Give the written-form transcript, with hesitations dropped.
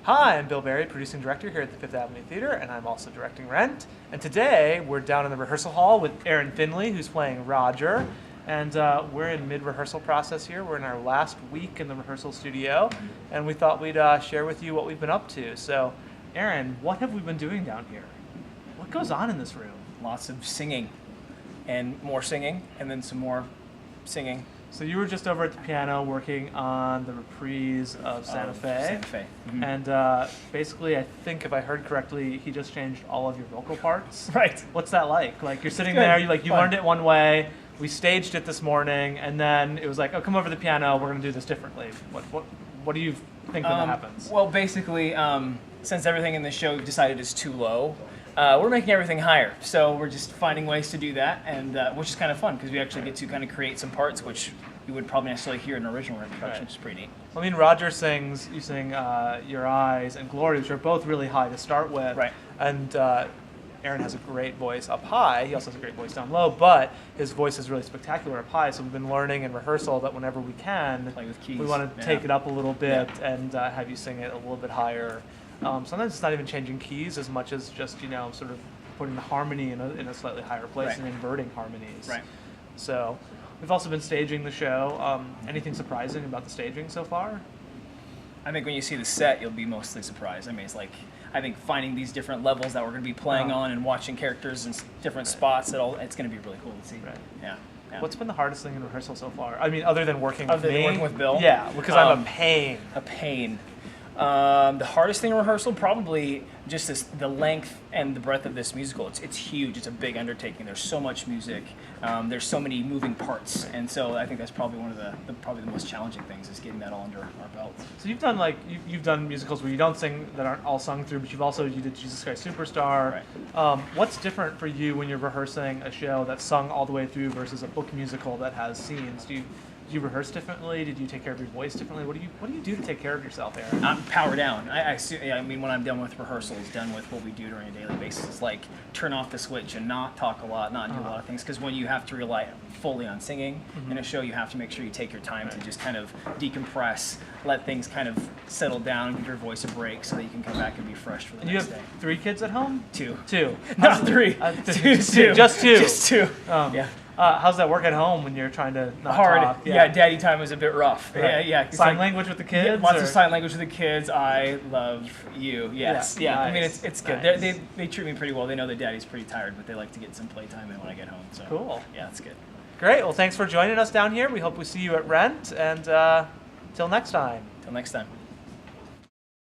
Hi, I'm Bill Berry, producing director here at the Fifth Avenue Theater, and I'm also directing Rent. And today we're down in the rehearsal hall with Aaron Finley, who's playing Roger. And we're in mid-rehearsal process here. We're in our last week in the rehearsal studio, and we thought we'd share with you what we've been up to. So, Aaron, what have we been doing down here? What goes on in this room? Lots of singing, and more singing, and then some more singing. So you were just over at the piano working on the reprise of Santa Fe. Santa Fe. Mm-hmm. And basically, I think if I heard correctly, he just changed all of your vocal parts. Right. What's that like? Like you're sitting Good. there, you Fun. learned it one way. We staged it this morning, and then it was like, oh, come over to the piano. We're gonna do this differently. What do you think when that happens? Well, basically, since everything in the show decided is too low, we're making everything higher. So we're just finding ways to do that, and which is kind of fun because we actually get to kind of create some parts which you would probably necessarily hear in an original production, Right. which is pretty neat. I mean, Roger sings, you sing Your Eyes and Glory, which are both really high to start with. Right. And Aaron has a great voice up high. He also has a great voice down low, but his voice is really spectacular up high. So we've been learning in rehearsal that whenever we can, Play with keys. we want to take it up a little bit and have you sing it a little bit higher. Sometimes it's not even changing keys as much as just, sort of putting the harmony in a slightly higher place Right. and inverting harmonies. Right. So we've also been staging the show. Anything surprising about the staging so far? I think when you see the set, you'll be mostly surprised. I mean, it's like, I think finding these different levels that we're going to be playing on and watching characters in different spots, it's going to be really cool to see. Right. Yeah. What's been the hardest thing in rehearsal so far? I mean, other than working Other with than me? working with Bill? Yeah, because I'm a pain. A pain. The hardest thing in rehearsal, probably just the length and the breadth of this musical. It's huge. It's a big undertaking. There's so much music. There's so many moving parts, and so I think that's probably one of the most challenging things is getting that all under our belt. So you've done you've done musicals where you don't sing that aren't all sung through, but you did Jesus Christ Superstar. Right. What's different for you when you're rehearsing a show that's sung all the way through versus a book musical that has scenes? Do you rehearse differently? Did you take care of your voice differently? What do you do to take care of yourself, Aaron? Power down. I mean, when I'm done with rehearsals, done with what we do during a daily basis, it's like turn off the switch and not talk a lot, not do a lot of things. Because when you have to rely fully on singing in a show, you have to make sure you take your time to just kind of decompress, let things kind of settle down, give your voice a break so that you can come back and be fresh for the next day. You have 3 kids at home? Two. Not 3. Two. Two. Just 2. Just 2. Yeah. How's that work at home when you're trying to not Hard. talk? Yeah, daddy time is a bit rough. Right. Yeah. Sign language with the kids? Yeah, lots of sign language with the kids. I love you. Yes. Yeah. Nice. I mean, it's good. Nice. They treat me pretty well. They know that daddy's pretty tired, but they like to get some playtime in when I get home. So Cool. Yeah, it's good. Great. Well, thanks for joining us down here. We hope we see you at Rent, and till next time. Till next time.